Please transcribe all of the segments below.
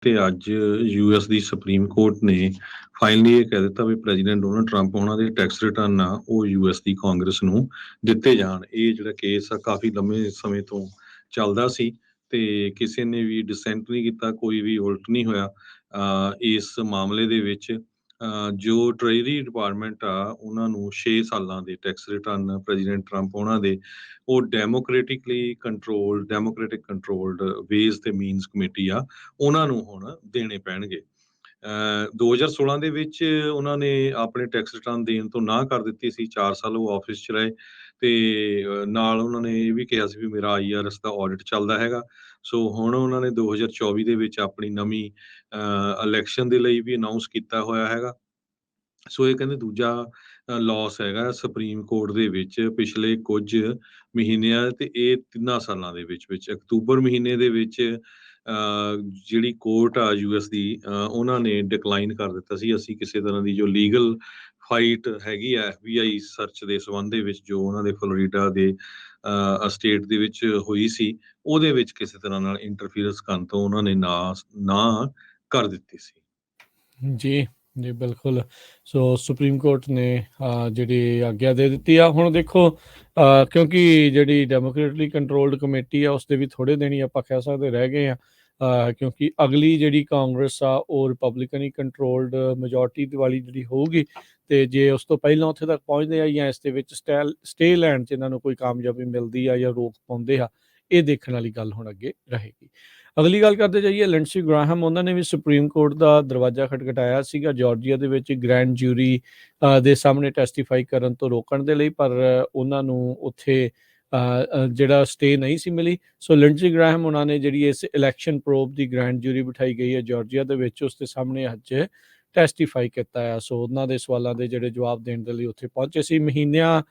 ਤੇ ਅੱਜ ਯੂਐਸ ਦੀ supreme court ਨੇ ਫਾਈਨਲੀ ਇਹ ਕਹਿ ਦਿੱਤਾ ਵੀ ਪ੍ਰੈਜ਼ੀਡੈਂਟ ਡੋਨਲਡ ਟਰੰਪ ਉਹਨਾਂ ਦੇ ਟੈਕਸ ਰਿਟਰਨ ਆ ਉਹ ਯੂਐਸ ਦੀ ਕਾਂਗਰਸ ਨੂੰ ਦਿੱਤੇ ਜਾਣ। ਇਹ ਜਿਹੜਾ ਕੇਸ ਆ ਕਾਫੀ ਲੰਮੇ ਸਮੇਂ ਤੋਂ ਚੱਲਦਾ ਸੀ ਤੇ ਕਿਸੇ ਨੇ ਵੀ ਡਿਸੈਂਟ ਨਹੀਂ ਕੀਤਾ, ਕੋਈ ਵੀ ਉਲਟ ਨਹੀਂ ਹੋਇਆ ਇਸ ਮਾਮਲੇ ਦੇ ਵਿੱਚ। ਜੋ ਟ੍ਰੇਜਰੀ ਡਿਪਾਰਟਮੈਂਟ ਆ ਉਹਨਾਂ ਨੂੰ 6 ਸਾਲਾਂ ਦੇ ਟੈਕਸ ਰਿਟਰਨ ਪ੍ਰੈਜ਼ੀਡੈਂਟ ਟਰੰਪ ਉਹਨਾਂ ਦੇ ਉਹ ਡੈਮੋਕ੍ਰੈਟਿਕ ਕੰਟਰੋਲਡ ਵੇਜ਼ ਤੇ ਮੀਨਸ ਕਮੇਟੀ ਆ ਉਹਨਾਂ ਨੂੰ ਹੁਣ ਦੇਣੇ ਪੈਣਗੇ। 2016 ਦੇ ਵਿੱਚ ਉਹਨਾਂ ਨੇ ਆਪਣੇ ਟੈਕਸ ਰਿਟਰਨ ਦੇਣ ਤੋਂ ਨਾਂਹ ਕਰ ਦਿੱਤੀ ਸੀ। 4 ਸਾਲ ਉਹ ਆਫਿਸ 'ਚ ਰਹੇ ਤੇ ਨਾਲ ਉਹਨਾਂ ਨੇ ਇਹ ਵੀ ਕਿਹਾ ਸੀ ਵੀ ਮੇਰਾ IRS ਦਾ ਆਡਿਟ ਚੱਲਦਾ ਹੈਗਾ। ਸੋ ਹੁਣ ਉਹਨਾਂ ਨੇ 2024 ਦੇ ਵਿੱਚ ਆਪਣੀ ਨਵੀਂ ਇਲੈਕਸ਼ਨ ਦੇ ਲਈ ਵੀ ਅਨਾਉਂਸ ਕੀਤਾ ਹੋਇਆ ਹੈਗਾ। ਸੋ ਇਹ ਕਹਿੰਦੇ ਦੂਜਾ ਲਾਸ ਹੈਗਾ ਸੁਪਰੀਮ ਕੋਰਟ ਦੇ ਵਿੱਚ ਪਿਛਲੇ ਕੁਝ ਮਹੀਨਿਆਂ ਤੇ ਇਹ 3 ਸਾਲਾਂ ਦੇ ਵਿੱਚ ਅਕਤੂਬਰ ਮਹੀਨੇ ਦੇ ਵਿੱਚ ਜਿਹੜੀ ਕੋਰਟ ਆ ਯੂਐਸ ਦੀ ਉਹਨਾਂ ਨੇ ਡਿਕਲਾਈਨ ਕਰ ਦਿੱਤਾ ਸੀ ਅਸੀਂ ਕਿਸੇ ਤਰ੍ਹਾਂ ਦੀ ਜੋ ਲੀਗਲ ਫਾਈਟ ਹੈਗੀ ਆ FBI ਸਰਚ ਦੇ ਸੰਬੰਧ ਦੇ ਵਿੱਚ ਜੋ ਉਹਨਾਂ ਦੇ ਫਲੋਰੀਡਾ ਦੇ ਸਟੇਟ ਦੇ ਵਿੱਚ ਹੋਈ ਸੀ ਉਹਦੇ ਵਿੱਚ ਕਿਸੇ ਤਰ੍ਹਾਂ ਨਾਲ ਇੰਟਰਫੀਅਰੈਂਸ ਕਰਨ ਤੋਂ ਉਹਨਾਂ ਨੇ ਨਾ ਕਰ ਦਿੱਤੀ ਸੀ। ਜੀ ਜੀ ਬਿਲਕੁਲ। ਸੋ ਸੁਪਰੀਮ ਕੋਰਟ ਨੇ ਜਿਹੜੀ ਆਗਿਆ ਦੇ ਦਿੱਤੀ ਆ। ਹੁਣ ਦੇਖੋ ਕਿਉਂਕਿ ਜਿਹੜੀ ਡੈਮੋਕ੍ਰੇਟਲੀ ਕੰਟਰੋਲਡ ਕਮੇਟੀ ਆ ਉਸ ਦੇ ਵੀ ਥੋੜ੍ਹੇ ਦਿਨ ਹੀ ਆਪਾਂ ਕਹਿ ਸਕਦੇ ਰਹਿ ਗਏ ਆ ਕਿਉਂਕਿ ਅਗਲੀ ਜਿਹੜੀ ਕਾਂਗਰਸ ਆ ਉਹ ਰਿਪਬਲਿਕਨ ਕੰਟਰੋਲਡ ਮੈਜੋਰਟੀ ਵਾਲੀ ਜਿਹੜੀ ਹੋਊਗੀ ਤੇ ਜੇ ਉਸ ਤੋਂ ਪਹਿਲਾਂ ਉੱਥੇ ਤੱਕ ਪਹੁੰਚਦੇ ਆ ਜਾਂ ਇਸ ਦੇ ਵਿੱਚ ਸਟੇ ਲੈਣ 'ਚ ਇਹਨਾਂ ਨੂੰ ਕੋਈ ਕਾਮਯਾਬੀ ਮਿਲਦੀ ਆ ਜਾਂ ਰੋਕ ਪਾਉਂਦੇ ਆ, ਇਹ ਦੇਖਣ ਵਾਲੀ ਗੱਲ ਹੁਣ ਅੱਗੇ ਰਹੇਗੀ। ਅਗਲੀ ਗੱਲ ਕਰਦੇ ਜਾਈਏ, ਲਿੰਡਸੀ ਗ੍ਰਾਹਮ ਉਹਨਾਂ ਨੇ ਵੀ ਸੁਪਰੀਮ ਕੋਰਟ ਦਾ ਦਰਵਾਜ਼ਾ ਖਟਖਟਾਇਆ ਸੀਗਾ ਜਾਰਜੀਆ ਦੇ ਵਿੱਚ ਗ੍ਰੈਂਡ ਜੂਰੀ ਦੇ ਸਾਹਮਣੇ ਟੈਸਟੀਫਾਈ ਕਰਨ ਤੋਂ ਰੋਕਣ ਦੇ ਲਈ, ਪਰ ਉਹਨਾਂ ਨੂੰ ਉੱਥੇ ਜਿਹੜਾ ਸਟੇ ਨਹੀਂ ਸੀ ਮਿਲੀ। ਸੋ ਲਿੰਡਸੀ ਗ੍ਰਾਹਮ ਉਹਨਾਂ ਨੇ ਜਿਹੜੀ ਇਸ ਇਲੈਕਸ਼ਨ ਪ੍ਰੋਬ ਦੀ ਗ੍ਰੈਂਡ ਜੂਰੀ ਬਿਠਾਈ ਗਈ ਹੈ ਜਾਰਜੀਆ ਦੇ ਵਿੱਚ, ਉਸ ਦੇ ਸਾਹਮਣੇ ਅੱਜ ਟੈਸਟੀਫਾਈ ਕੀਤਾ ਆ। ਸੋ ਉਹਨਾਂ ਦੇ ਸਵਾਲਾਂ ਦੇ ਜਿਹੜੇ ਜਵਾਬ ਦੇਣ ਦੇ ਲਈ ਉੱਥੇ ਪਹੁੰਚੇ ਸੀ। ਮਹੀਨਿਆਂ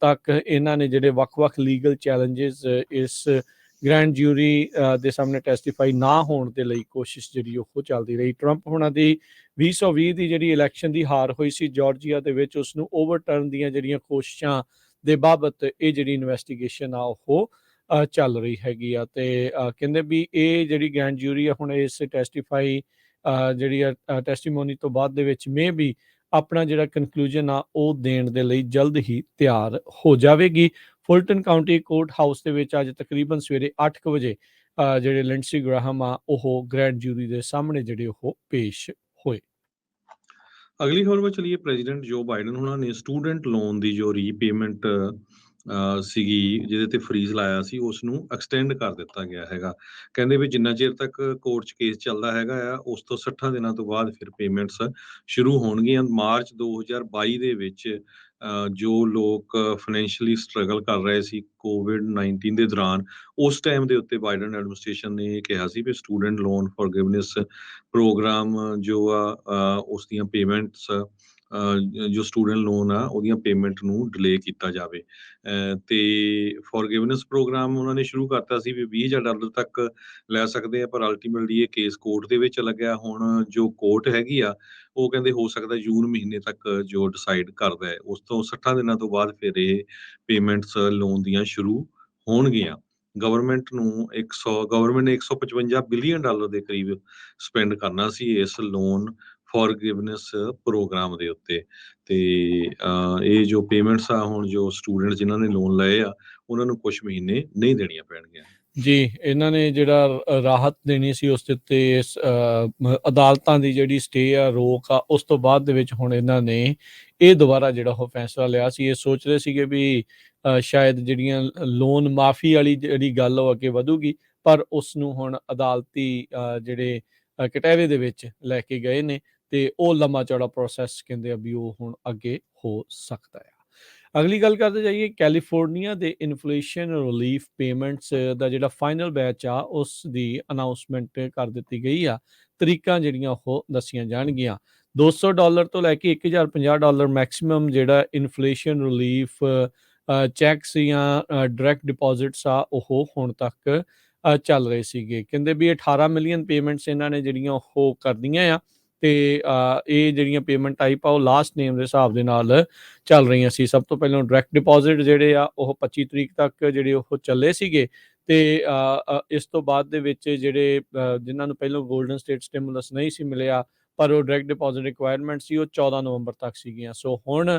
ਤੱਕ ਇਹਨਾਂ ਨੇ ਜਿਹੜੇ ਵੱਖ-ਵੱਖ ਲੀਗਲ ਚੈਲੰਜਸ ਇਸ ਗ੍ਰੈਂਡ ਜੂਰੀ ਦੇ ਸਾਹਮਣੇ ਟੈਸਟੀਫਾਈ ਨਾ ਹੋਣ ਦੇ ਲਈ ਕੋਸ਼ਿਸ਼ ਜਿਹੜੀ ਉਹ ਚੱਲਦੀ ਰਹੀ। ਟਰੰਪ ਹੁਣਾਂ ਦੀ 2020 ਦੀ ਜਿਹੜੀ ਇਲੈਕਸ਼ਨ ਦੀ ਹਾਰ ਹੋਈ ਸੀ ਜਾਰਜੀਆ ਦੇ ਵਿੱਚ, ਉਸਨੂੰ ਓਵਰਟਰਨ ਦੀਆਂ ਜਿਹੜੀਆਂ ਕੋਸ਼ਿਸ਼ਾਂ ਦੇ ਬਾਬਤ ਇਹ ਜਿਹੜੀ ਇਨਵੈਸਟੀਗੇਸ਼ਨ ਆ ਉਹ ਚੱਲ ਰਹੀ ਹੈਗੀ ਆ। ਤੇ ਕਹਿੰਦੇ ਵੀ ਇਹ ਜਿਹੜੀ ਗ੍ਰੈਂਡ ਜੂਰੀ ਆ ਹੁਣ ਇਸ ਟੈਸਟੀਫਾਈ ਜਿਹੜੀ ਆ ਟੈਸਟੀਮੋਨੀ ਤੋਂ ਬਾਅਦ ਦੇ ਵਿੱਚ ਵੀ ਆਪਣਾ ਜਿਹੜਾ ਕਨਕਲੂਜਨ ਆ ਉਹ ਦੇਣ ਦੇ ਲਈ ਜਲਦ ਹੀ ਤਿਆਰ ਹੋ ਜਾਵੇਗੀ। ਫੁਲਟਨ ਕਾਊਂਟੀ ਕੋਰਟ ਹਾਊਸ ਦੇ ਵਿੱਚ ਅੱਜ ਤਕਰੀਬਨ ਸਵੇਰੇ 8 ਵਜੇ ਜਿਹੜੇ ਲਿੰਡਸੀ ਗ੍ਰਾਹਮ ਆ ਉਹ ਗ੍ਰੈਂਡ ਜੂਰੀ ਦੇ ਸਾਹਮਣੇ ਜਿਹੜੇ ਉਹ ਪੇਸ਼ ਹੋਏ। ਅਗਲੀ ਖਬਰ ਵਿੱਚ ਚਲੀਏ, ਪ੍ਰੈਜ਼ੀਡੈਂਟ ਜੋ ਬਾਈਡਨ ਉਹਨਾਂ ਨੇ ਸਟੂਡੈਂਟ ਲੋਨ ਦੀ ਜੋ ਰੀਪੇਮੈਂਟ ਸੀਗੀ ਜਿਹਦੇ ਤੇ ਫਰੀਜ਼ ਲਾਇਆ ਸੀ ਉਸ ਨੂੰ ਐਕਸਟੈਂਡ ਕਰ ਦਿੱਤਾ ਗਿਆ ਹੈਗਾ। ਕਹਿੰਦੇ ਵੀ ਜਿੰਨਾ ਚਿਰ ਤੱਕ ਕੋਰਟ 'ਚ ਕੇਸ ਚੱਲਦਾ ਹੈਗਾ ਆ ਉਸ ਤੋਂ 60 ਦਿਨਾਂ ਤੋਂ ਬਾਅਦ ਫਿਰ ਪੇਮੈਂਟਸ ਸ਼ੁਰੂ ਹੋਣਗੀਆਂ। ਮਾਰਚ 2022 ਦੇ ਵਿੱਚ ਜੋ ਲੋਕ ਫਾਈਨੈਂਸ਼ੀਅਲੀ ਸਟਰਗਲ ਕਰ ਰਹੇ ਸੀ COVID-19 ਦੇ ਦੌਰਾਨ, ਉਸ ਟਾਈਮ ਦੇ ਉੱਤੇ ਬਾਈਡਨ ਐਡਮਿਨਿਸਟ੍ਰੇਸ਼ਨ ਨੇ ਇਹ ਕਿਹਾ ਸੀ ਵੀ ਸਟੂਡੈਂਟ ਲੋਨ ਫॉरगिवनेस ਪ੍ਰੋਗਰਾਮ ਜੋ ਆ ਉਸ ਦੀਆਂ ਪੇਮੈਂਟਸ ਜੋ ਸਟੂਡੈਂਟ ਲੋਨ ਆ ਉਹਦੀਆਂ ਪੇਮੈਂਟ ਨੂੰ ਡਿਲੇ ਕੀਤਾ ਜਾਵੇ। ਤੇ ਫॉरगिवनेस ਪ੍ਰੋਗਰਾਮ ਉਹਨਾਂ ਨੇ ਸ਼ੁਰੂ ਕਰਤਾ ਸੀ ਵੀ $20,000 ਤੱਕ ਲੈ ਸਕਦੇ ਆ, ਪਰ ਅਲਟੀਮੇਟਲੀ ਇਹ ਕੇਸ ਕੋਰਟ ਦੇ ਵਿੱਚ ਲੱਗਿਆ। ਹੁਣ ਜੋ ਕੋਰਟ ਹੈਗੀ ਆ ਉਹ ਕਹਿੰਦੇ ਹੋ ਸਕਦਾ ਜੂਨ ਮਹੀਨੇ ਤੱਕ ਜੋ ਡਿਸਾਈਡ ਕਰਦਾ ਹੈ, ਉਸ ਤੋਂ 60 ਦਿਨਾਂ ਤੋਂ ਬਾਅਦ ਫਿਰ ਇਹ ਪੇਮੈਂਟਸ ਲੋਨ ਦੀਆਂ ਸ਼ੁਰੂ ਹੋਣਗੀਆਂ। ਗਵਰਨਮੈਂਟ ਨੇ $155 ਬਿਲੀਅਨ ਦੇ ਕਰੀਬ ਸਪੈਂਡ ਕਰਨਾ ਸੀ ਇਸ ਲੋਨ ਫॉरगिवनेस ਪ੍ਰੋਗਰਾਮ ਦੇ ਉੱਤੇ। ਤੇ ਇਹ ਜੋ ਪੇਮੈਂਟਸ ਆ ਹੁਣ ਜੋ ਸਟੂਡੈਂਟ ਜਿਨ੍ਹਾਂ ਨੇ ਲੋਨ ਲਏ ਆ ਉਹਨਾਂ ਨੂੰ ਕੁਝ ਮਹੀਨੇ ਨਹੀਂ ਦੇਣੀਆਂ ਪੈਣਗੀਆਂ। ਜੀ ਇਹਨਾਂ ਨੇ ਜਿਹੜਾ ਰਾਹਤ ਦੇਣੀ ਸੀ ਉਸ ਦੇ ਉੱਤੇ ਅਦਾਲਤਾਂ ਦੀ ਜਿਹੜੀ ਸਟੇ ਆ ਰੋਕ ਆ ਉਸ ਤੋਂ ਬਾਅਦ ਦੇ ਵਿੱਚ ਹੁਣ ਇਹਨਾਂ ਨੇ ਇਹ ਦੁਬਾਰਾ ਜਿਹੜਾ ਉਹ ਫੈਸਲਾ ਲਿਆ ਸੀ। ਇਹ ਸੋਚ ਰਹੇ ਸੀਗੇ ਵੀ ਸ਼ਾਇਦ ਜਿਹੜੀਆਂ ਲੋਨ ਮਾਫੀ ਵਾਲੀ ਜਿਹੜੀ ਗੱਲ ਉਹ ਅੱਗੇ ਵਧੂਗੀ, ਪਰ ਉਸ ਨੂੰ ਹੁਣ ਅਦਾਲਤੀ ਜਿਹੜੇ ਕਟਹਿਰੇ ਦੇ ਵਿੱਚ ਲੈ ਕੇ ਗਏ ਨੇ ਤੇ ਉਹ ਲੰਮਾ ਚੌੜਾ ਪ੍ਰੋਸੈਸ ਕਹਿੰਦੇ ਆ ਵੀ ਉਹ ਹੁਣ ਅੱਗੇ ਹੋ ਸਕਦਾ ਆ। ਅਗਲੀ ਗੱਲ ਕਰਦੇ ਜਾਈਏ, ਕੈਲੀਫੋਰਨੀਆ ਦੇ ਇਨਫਲੇਸ਼ਨ ਰਿਲੀਫ ਪੇਮੈਂਟਸ ਦਾ ਜਿਹੜਾ ਫਾਈਨਲ ਬੈਚ ਆ ਉਸ ਦੀ ਅਨਾਉਂਸਮੈਂਟ ਕਰ ਦਿੱਤੀ ਗਈ ਆ। ਤਰੀਕਾਂ ਜਿਹੜੀਆਂ ਉਹ ਦੱਸੀਆਂ ਜਾਣਗੀਆਂ। $200 ਤੋਂ ਲੈ ਕੇ $1,050 ਮੈਕਸਿਮਮ ਜਿਹੜਾ ਇਨਫਲੇਸ਼ਨ ਰਿਲੀਫ ਚੈੱਕਸ ਜਾਂ ਡਾਇਰੈਕਟ ਡਿਪੋਜ਼ਿਟਸ ਆ ਉਹ ਹੁਣ ਤੱਕ ਚੱਲ ਰਹੇ ਸੀਗੇ। ਕਹਿੰਦੇ ਵੀ 18 ਮਿਲੀਅਨ ਪੇਮੈਂਟਸ ਇਹਨਾਂ ਨੇ ਜਿਹੜੀਆਂ ਉਹ ਕਰਦੀਆਂ ਆ ਤੇ ਇਹ ਜਿਹੜੀਆਂ ਪੇਮੈਂਟ ਟਾਈਪ ਆ ਉਹ ਲਾਸਟ ਨੇਮ ਦੇ ਹਿਸਾਬ ਦੇ ਨਾਲ ਚੱਲ ਰਹੀਆਂ ਸੀ। ਸਭ ਤੋਂ ਪਹਿਲਾਂ ਡਾਇਰੈਕਟ ਡਿਪੋਜ਼ਿਟ ਜਿਹੜੇ ਆ ਉਹ 25 ਤਰੀਕ ਤੱਕ ਜਿਹੜੇ ਉਹ ਚੱਲੇ ਸੀਗੇ ਤੇ ਇਸ ਤੋਂ ਬਾਅਦ ਦੇ ਵਿੱਚ ਜਿਹੜੇ ਜਿਨ੍ਹਾਂ ਨੂੰ ਪਹਿਲਾਂ ਗੋਲਡਨ ਸਟੇਟ ਸਟਿਮੂਲਸ ਨਹੀਂ ਸੀ ਮਿਲਿਆ ਪਰ ਉਹ ਡਾਇਰੈਕਟ ਡਿਪੋਜ਼ਿਟ ਰਿਕੁਆਇਰਮੈਂਟ ਸੀ, ਉਹ 14 ਨਵੰਬਰ ਤੱਕ ਸੀਗੀਆਂ। ਸੋ ਹੁਣ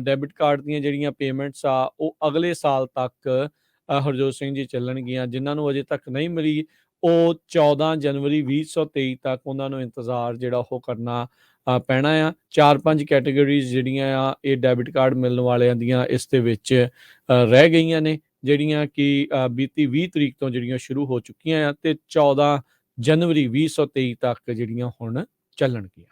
ਡੈਬਿਟ ਕਾਰਡ ਦੀਆਂ ਜਿਹੜੀਆਂ ਪੇਮੈਂਟਸ ਆ ਉਹ ਅਗਲੇ ਸਾਲ ਤੱਕ ਹਰਜੋਤ ਸਿੰਘ ਜੀ ਚੱਲਣਗੀਆਂ। ਜਿਨ੍ਹਾਂ ਨੂੰ ਅਜੇ ਤੱਕ ਨਹੀਂ ਮਿਲੀ ਉਹ 14 ਜਨਵਰੀ 2023 ਤੱਕ ਉਹਨਾਂ ਨੂੰ ਇੰਤਜ਼ਾਰ ਜਿਹੜਾ ਉਹ ਕਰਨਾ ਪੈਣਾ ਆ। 4-5 ਕੈਟਾਗਰੀਜ਼ ਜਿਹੜੀਆਂ ਆ ਇਹ ਡੈਬਿਟ ਕਾਰਡ ਮਿਲਣ ਵਾਲਿਆਂ ਦੀਆਂ ਇਸ ਦੇ ਵਿੱਚ ਰਹਿ ਗਈਆਂ ਨੇ, ਜਿਹੜੀਆਂ ਕਿ ਬੀਤੀ 20 ਤਰੀਕ ਤੋਂ ਜਿਹੜੀਆਂ ਸ਼ੁਰੂ ਹੋ ਚੁੱਕੀਆਂ ਆ ਤੇ 14 ਜਨਵਰੀ 2023 ਤੱਕ ਜਿਹੜੀਆਂ ਹੁਣ ਚੱਲਣਗੀਆਂ।